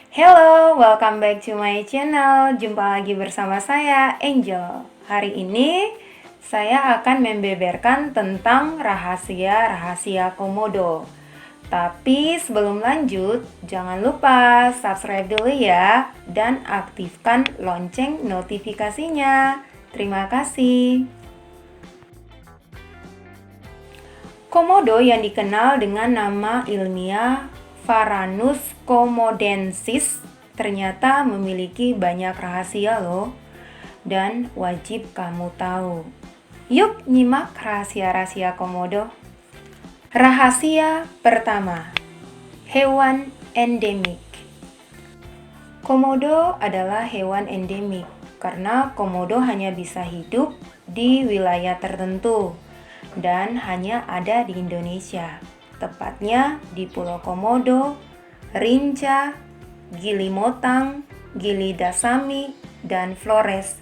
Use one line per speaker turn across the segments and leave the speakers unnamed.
Hello, welcome back to my channel. Jumpa lagi bersama saya, Angel. Hari ini saya akan membeberkan tentang rahasia-rahasia komodo. Tapi sebelum lanjut, jangan lupa subscribe dulu ya dan aktifkan lonceng notifikasinya. Terima kasih. Komodo yang dikenal dengan nama ilmiah Varanus komodensis ternyata memiliki banyak rahasia loh, dan wajib kamu tahu. Yuk nyimak rahasia-rahasia komodo. Rahasia pertama, hewan endemik. Komodo adalah hewan endemik karena komodo hanya bisa hidup di wilayah tertentu dan hanya ada di Indonesia, tepatnya di Pulau Komodo, Rinca, Gili Motang, Gili Dasami, dan Flores.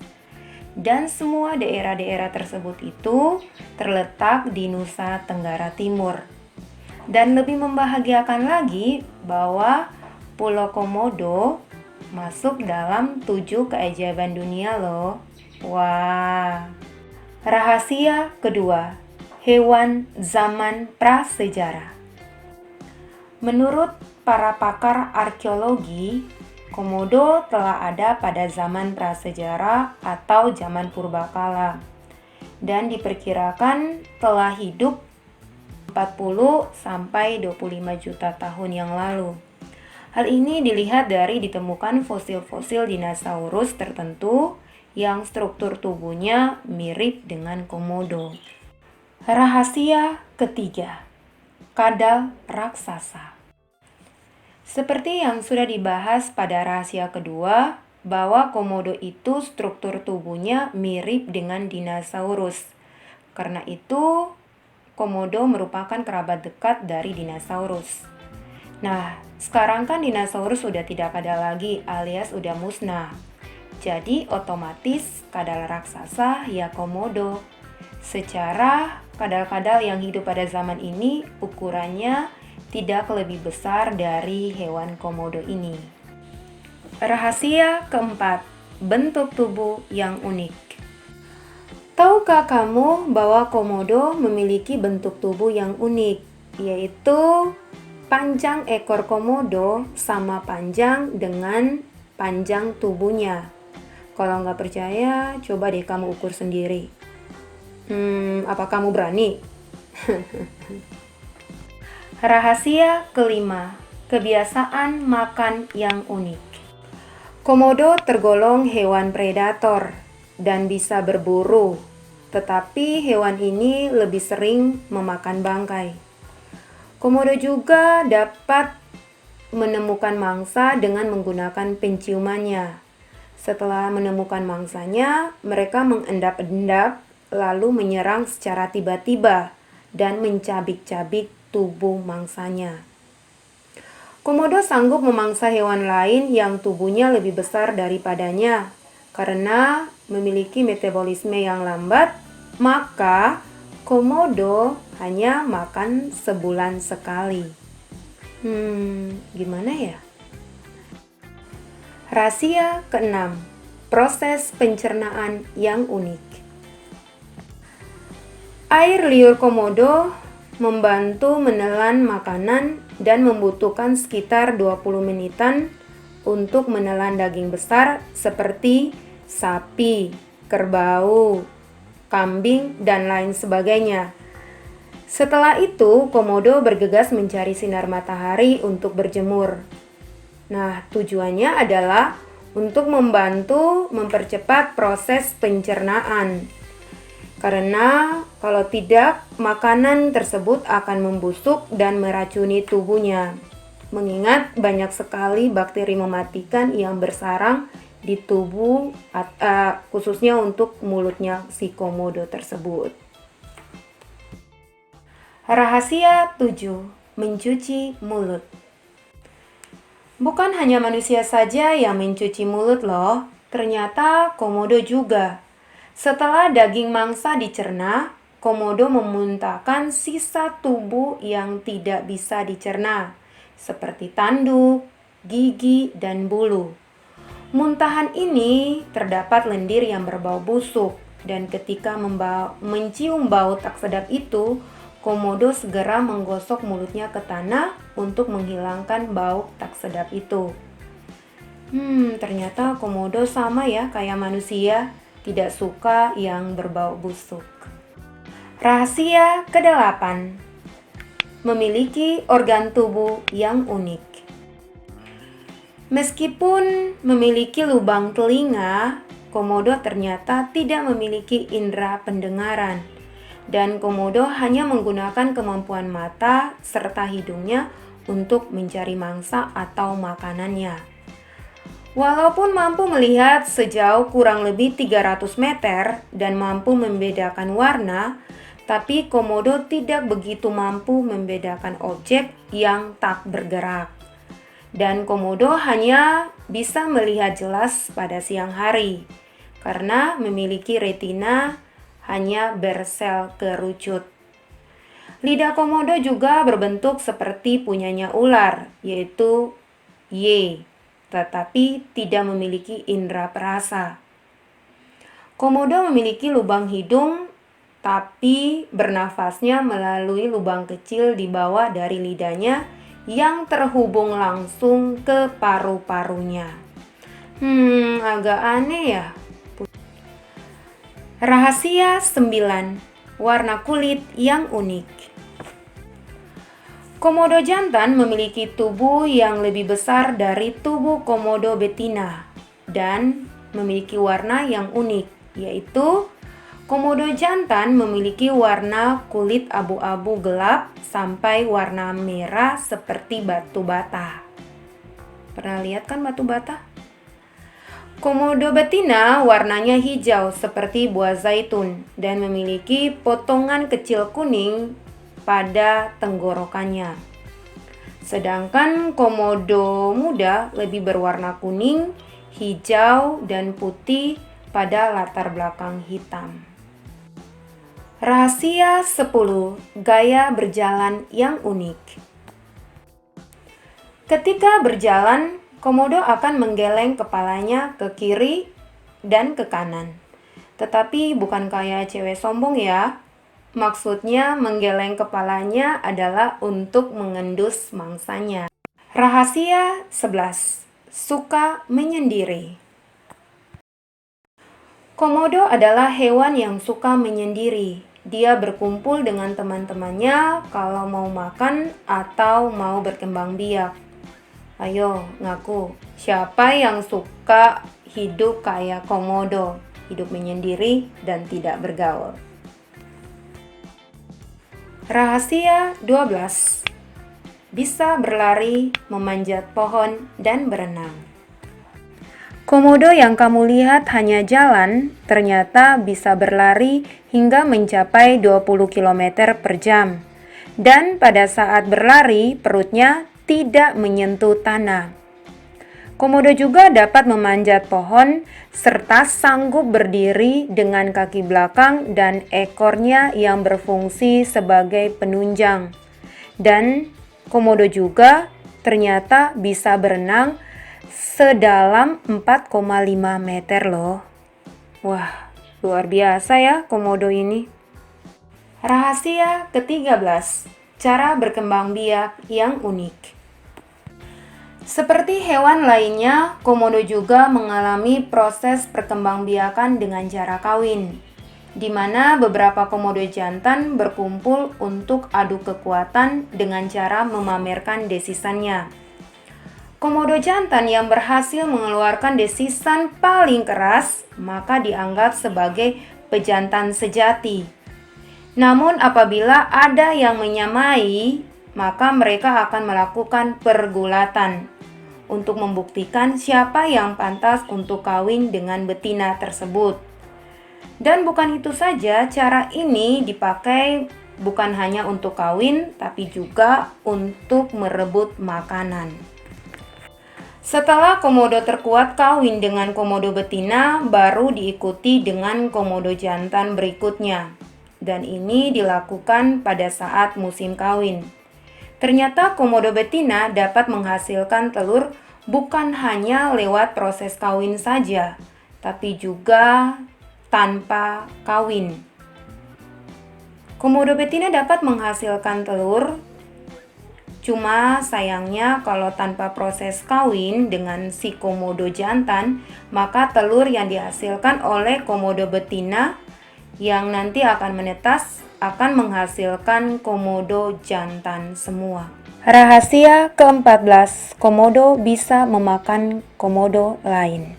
Dan semua daerah-daerah tersebut itu terletak di Nusa Tenggara Timur. Dan lebih membahagiakan lagi bahwa Pulau Komodo masuk dalam 7 keajaiban dunia loh. Wah. Rahasia kedua, hewan zaman prasejarah. Menurut para pakar arkeologi, komodo telah ada pada zaman prasejarah atau zaman purbakala dan diperkirakan telah hidup 40 sampai 25 juta tahun yang lalu. Hal ini dilihat dari ditemukan fosil-fosil dinosaurus tertentu yang struktur tubuhnya mirip dengan komodo. Rahasia ketiga, kadal raksasa. Seperti yang sudah dibahas pada rahasia kedua, bahwa komodo itu struktur tubuhnya mirip dengan dinosaurus. Karena itu, komodo merupakan kerabat dekat dari dinosaurus. Nah, sekarang kan dinosaurus sudah tidak ada lagi alias udah musnah. Jadi otomatis kadal raksasa ya komodo. Secara kadal-kadal yang hidup pada zaman ini ukurannya tidak lebih besar dari hewan komodo ini. Rahasia keempat, bentuk tubuh yang unik. Tahukah kamu bahwa komodo memiliki bentuk tubuh yang unik, yaitu panjang ekor komodo sama panjang dengan panjang tubuhnya. Kalau nggak percaya, coba deh kamu ukur sendiri. Apa kamu berani? Rahasia kelima, kebiasaan makan yang unik. Komodo tergolong hewan predator dan bisa berburu, tetapi hewan ini lebih sering memakan bangkai. Komodo juga dapat menemukan mangsa dengan menggunakan penciumannya. Setelah menemukan mangsanya, mereka mengendap-endap lalu menyerang secara tiba-tiba dan mencabik-cabik tubuh mangsanya. Komodo sanggup memangsa hewan lain yang tubuhnya lebih besar daripadanya. Karena memiliki metabolisme yang lambat, maka komodo hanya makan sebulan sekali. Gimana ya? Rahasia keenam, proses pencernaan yang unik. Air liur komodo membantu menelan makanan dan membutuhkan sekitar 20 menitan untuk menelan daging besar seperti sapi, kerbau, kambing, dan lain sebagainya. Setelah itu, komodo bergegas mencari sinar matahari untuk berjemur. Nah, tujuannya adalah untuk membantu mempercepat proses pencernaan. Karena kalau tidak, makanan tersebut akan membusuk dan meracuni tubuhnya. Mengingat banyak sekali bakteri mematikan yang bersarang di tubuh, khususnya untuk mulutnya si komodo tersebut. Rahasia 7, mencuci mulut. Bukan hanya manusia saja yang mencuci mulut loh, ternyata komodo juga. Setelah daging mangsa dicerna, komodo memuntahkan sisa tubuh yang tidak bisa dicerna, seperti tanduk, gigi, dan bulu. Muntahan ini terdapat lendir yang berbau busuk, dan ketika mencium bau tak sedap itu, komodo segera menggosok mulutnya ke tanah untuk menghilangkan bau tak sedap itu. Ternyata komodo sama ya kayak manusia, tidak suka yang berbau busuk. Rahasia ke-8, memiliki organ tubuh yang unik. Meskipun memiliki lubang telinga, komodo ternyata tidak memiliki indera pendengaran, dan komodo hanya menggunakan kemampuan mata serta hidungnya untuk mencari mangsa atau makanannya. Walaupun mampu melihat sejauh kurang lebih 300 meter dan mampu membedakan warna, tapi komodo tidak begitu mampu membedakan objek yang tak bergerak. Dan komodo hanya bisa melihat jelas pada siang hari karena memiliki retina hanya bersel kerucut. Lidah komodo juga berbentuk seperti punyanya ular, yaitu Y, tetapi tidak memiliki indera perasa. Komodo memiliki lubang hidung, tapi bernafasnya melalui lubang kecil di bawah dari lidahnya yang terhubung langsung ke paru-parunya. Agak aneh ya. Rahasia 9, warna kulit yang unik. Komodo jantan memiliki tubuh yang lebih besar dari tubuh komodo betina dan memiliki warna yang unik, yaitu komodo jantan memiliki warna kulit abu-abu gelap sampai warna merah seperti batu bata. Pernah lihat kan batu bata? Komodo betina warnanya hijau seperti buah zaitun dan memiliki potongan kecil kuning pada tenggorokannya. Sedangkan komodo muda lebih berwarna kuning, hijau, dan putih pada latar belakang hitam. Rahasia 10, gaya berjalan yang unik. Ketika berjalan, komodo akan menggeleng kepalanya ke kiri dan ke kanan. Tetapi bukan kayak cewek sombong ya. Maksudnya menggeleng kepalanya adalah untuk mengendus mangsanya. Rahasia 11, suka menyendiri. Komodo adalah hewan yang suka menyendiri. Dia berkumpul dengan teman-temannya kalau mau makan atau mau berkembang biak. Ayo, ngaku, siapa yang suka hidup kayak komodo, hidup menyendiri dan tidak bergaul? Rahasia 12, bisa berlari, memanjat pohon, dan berenang. Komodo yang kamu lihat hanya jalan, ternyata bisa berlari hingga mencapai 20 km per jam. Dan pada saat berlari, perutnya tidak menyentuh tanah. Komodo juga dapat memanjat pohon, serta sanggup berdiri dengan kaki belakang dan ekornya yang berfungsi sebagai penunjang. Dan komodo juga ternyata bisa berenang sedalam 4,5 meter loh. Wah, luar biasa ya komodo ini. Rahasia ke-13, cara berkembang biak yang unik. Seperti hewan lainnya, komodo juga mengalami proses perkembangbiakan dengan cara kawin, di mana beberapa komodo jantan berkumpul untuk adu kekuatan dengan cara memamerkan desisannya. Komodo jantan yang berhasil mengeluarkan desisan paling keras, maka dianggap sebagai pejantan sejati. Namun apabila ada yang menyamai, maka mereka akan melakukan pergulatan untuk membuktikan siapa yang pantas untuk kawin dengan betina tersebut. Dan bukan itu saja, cara ini dipakai bukan hanya untuk kawin, tapi juga untuk merebut makanan. Setelah komodo terkuat kawin dengan komodo betina, baru diikuti dengan komodo jantan berikutnya. Dan ini dilakukan pada saat musim kawin. Ternyata komodo betina dapat menghasilkan telur bukan hanya lewat proses kawin saja, tapi juga tanpa kawin. Komodo betina dapat menghasilkan telur, cuma sayangnya kalau tanpa proses kawin dengan si komodo jantan, maka telur yang dihasilkan oleh komodo betina yang nanti akan menetas akan menghasilkan komodo jantan semua. Rahasia ke-14, komodo bisa memakan komodo lain.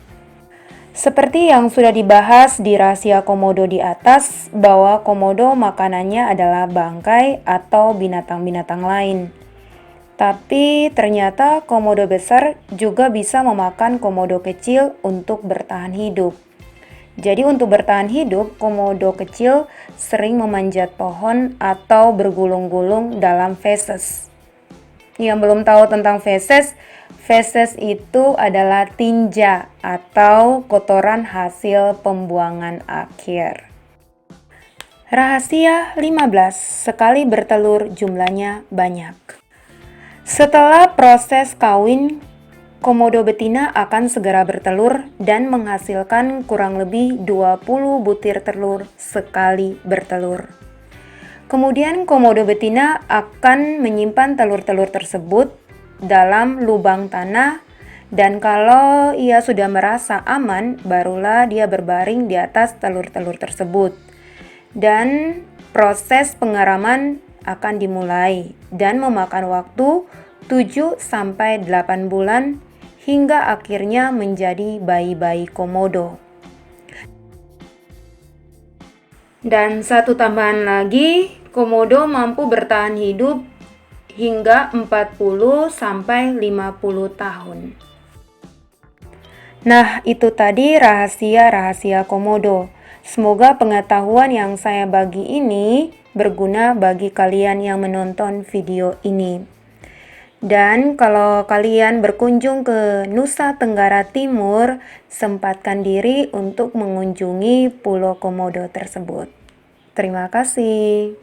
Seperti yang sudah dibahas di rahasia komodo di atas, bahwa komodo makanannya adalah bangkai atau binatang-binatang lain. Tapi ternyata komodo besar juga bisa memakan komodo kecil untuk bertahan hidup. Jadi untuk bertahan hidup, komodo kecil sering memanjat pohon atau bergulung-gulung dalam feses. Yang belum tahu tentang feses itu adalah tinja atau kotoran hasil pembuangan akhir. Rahasia 15, sekali bertelur jumlahnya banyak. Setelah proses kawin, komodo betina akan segera bertelur dan menghasilkan kurang lebih 20 butir telur sekali bertelur. Kemudian komodo betina akan menyimpan telur-telur tersebut dalam lubang tanah, dan kalau ia sudah merasa aman, barulah dia berbaring di atas telur-telur tersebut. Dan proses pengaraman akan dimulai dan memakan waktu 7-8 bulan hingga akhirnya menjadi bayi-bayi komodo. Dan satu tambahan lagi, komodo mampu bertahan hidup hingga 40-50 tahun. Nah, itu tadi rahasia-rahasia komodo. Semoga pengetahuan yang saya bagi ini berguna bagi kalian yang menonton video ini. Dan kalau kalian berkunjung ke Nusa Tenggara Timur, sempatkan diri untuk mengunjungi Pulau Komodo tersebut. Terima kasih.